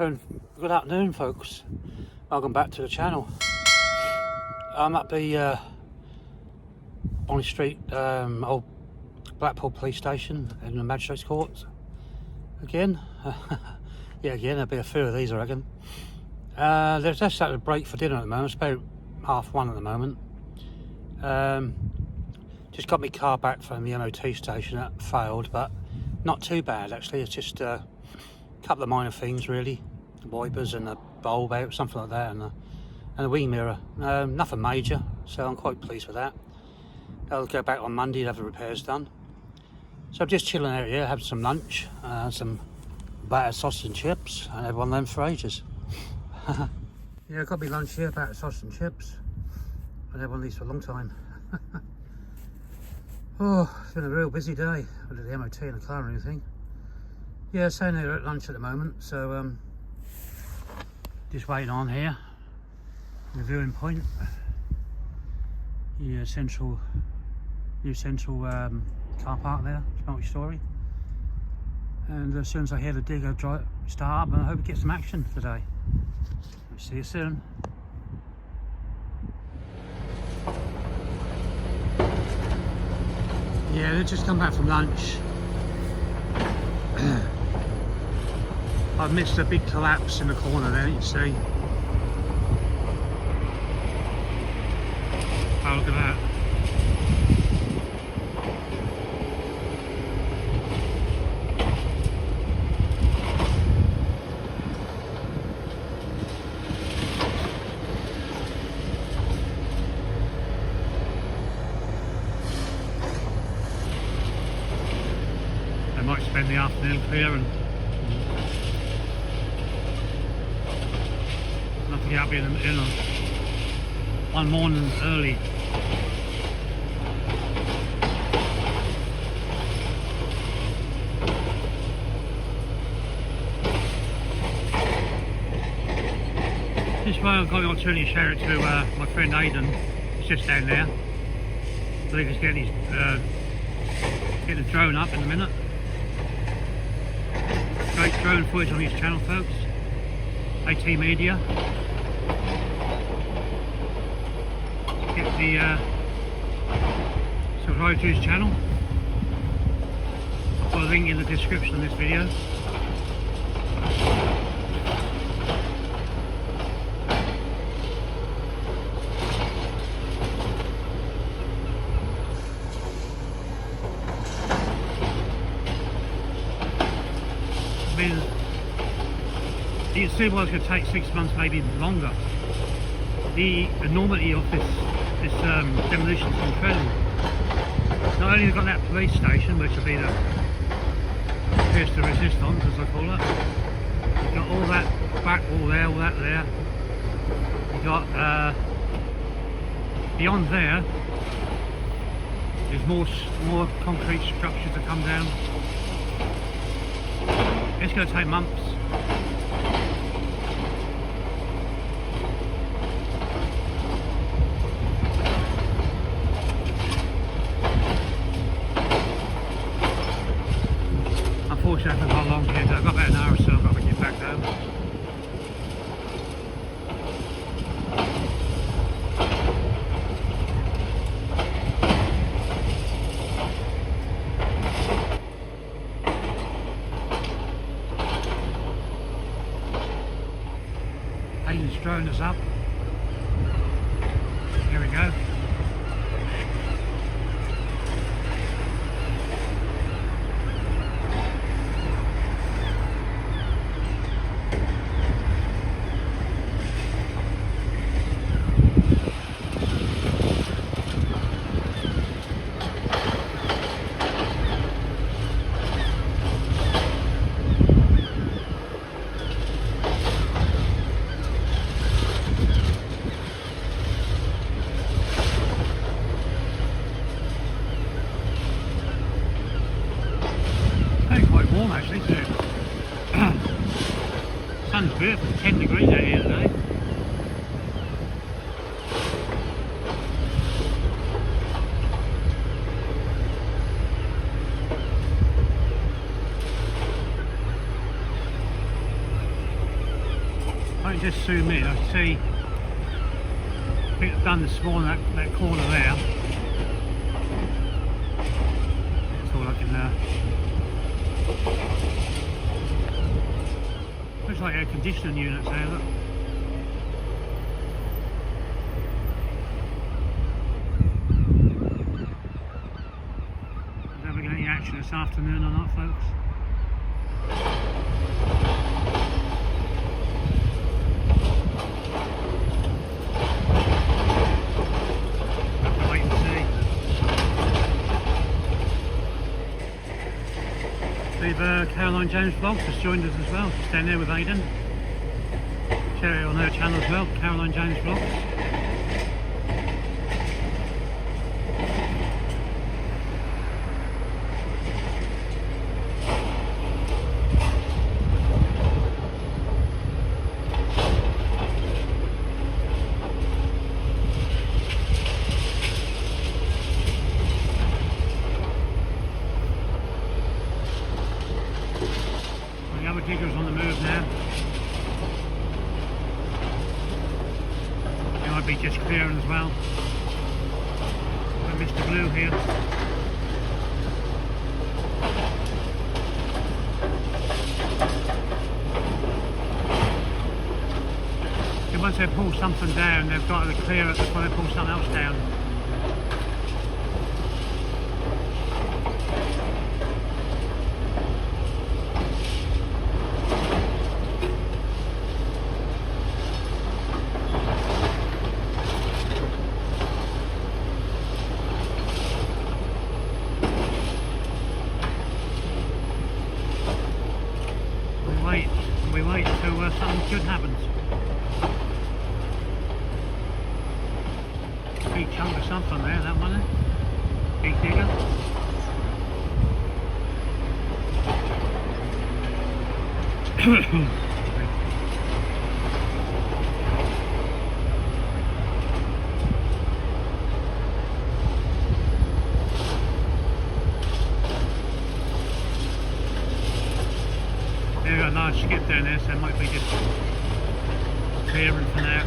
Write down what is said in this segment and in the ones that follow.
Good afternoon, folks. Welcome back to the channel. I'm at the Bonnie Street old Blackpool police station in the magistrates court again. Yeah, again, there'll be a few of these, I reckon. There's just had a break for dinner at the moment. It's about 1:30 at the moment. Just got my car back from the MOT station. That failed, but not too bad actually. It's just a couple of minor things really. The wipers and the bulb out, something like that, and the wing mirror. Nothing major, so I'm quite pleased with that. I'll go back on Monday to have the repairs done. So I'm just chilling out here, having some lunch, some battered sausage and chips. I had one of them for ages. Yeah, I got my lunch here, battered sausage and chips. I've had one of these for a long time. Oh, it's been a real busy day with the MOT and the car and everything. Yeah, so they're at lunch at the moment, so just waiting on here. The viewing point. Yeah, new central car park there. It's multi-storey. And as soon as I hear the digger start up, I hope we get some action today. We'll see you soon. Yeah, they've just come back from lunch. I've missed a big collapse in the corner there, you can see. Oh, look at that. I might spend the afternoon clearing. Not to get up in one morning early. This way I've got the opportunity to share it to my friend Aidan. He's just down there. I believe he's getting the drone up in a minute. Great drone footage on his channel, folks. AT Media. Get the subscribe to his channel. Got a link in the description of this video. I mean, you can see why it's going to take 6 months, maybe longer. The enormity of this demolition is incredible. Not only have we got that police station, which will be the pièce de résistance, as I call it. You've got all that back wall there, all that there. You've got beyond there, there's more concrete structures to come down. It's going to take months. Unfortunately, I haven't got long here. I've got about an hour or so. I've got to get back home. Aidan's drone us up. Here we go. Quite warm actually too. Sun's beautiful, 10 degrees out here today. I can just zoom in, I can see, I think I've done this morning, that corner there. That's all I can, looks like air conditioning units there, look. Is there any action this afternoon or not, folks? Caroline James Vlogs has joined us as well. She's down there with Aidan. Share it on her channel as well, Caroline James Vlogs. Diggers on the move now. They might be just clearing as well. Got Mr. Blue here. And once they pull something down, they've got to clear it before they pull something else down. We wait until something good happens. Big chunk of something there, that one. Big digger. They've got a large skip down there, so it might be just clearing for now.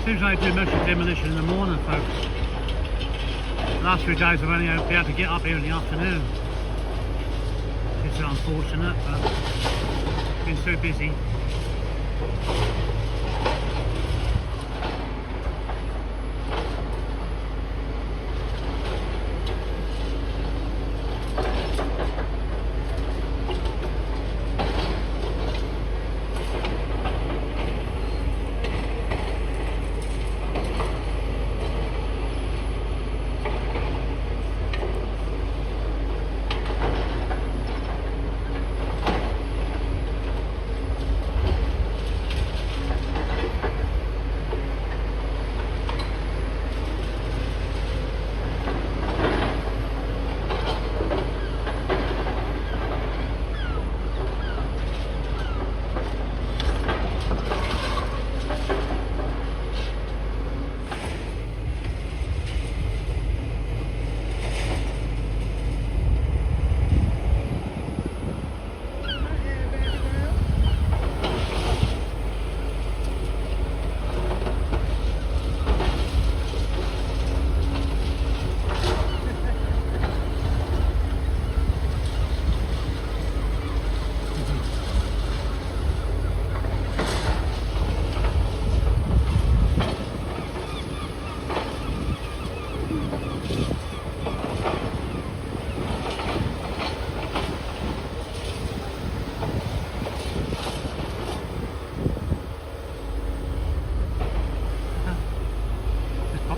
Seems like I do most of the demolition in the morning, folks. The last few days I've only been able to get up here in the afternoon. It's unfortunate, but been so busy.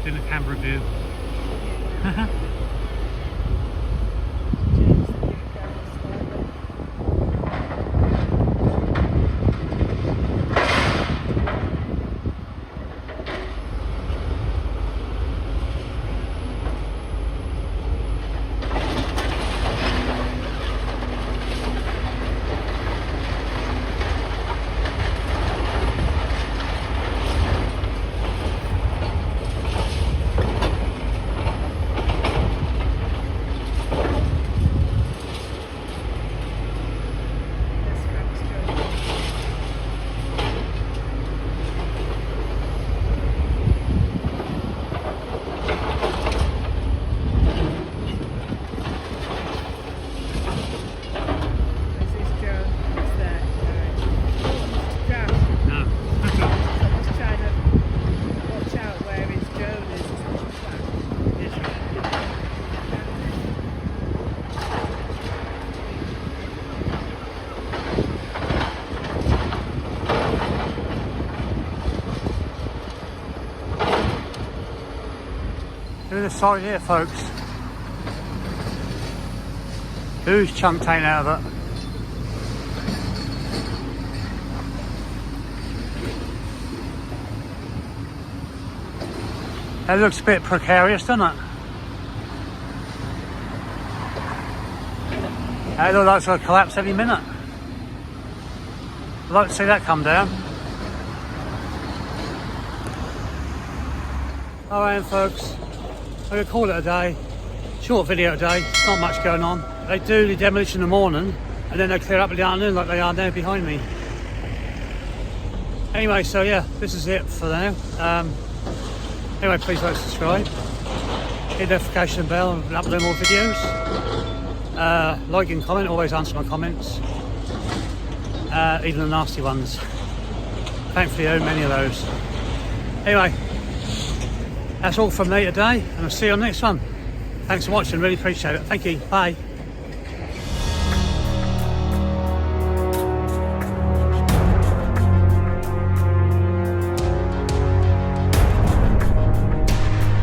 In a camera view. Look at the side here, folks. Huge chunk taken out of it. That looks a bit precarious, doesn't it? It looks like it's going to collapse any minute. I'd like to see that come down. Alright folks, I'm going to call it a day. Short video today, not much going on. They do the demolition in the morning and then they clear up in the afternoon like they are now behind me. Anyway, so yeah, this is it for now. Anyway, please like, subscribe, hit the notification bell and upload more videos. Like and comment, always answer my comments. Even the nasty ones. Thankfully, there are many of those. Anyway, that's all from me today, and I'll see you on the next one. Thanks for watching, really appreciate it. Thank you, bye.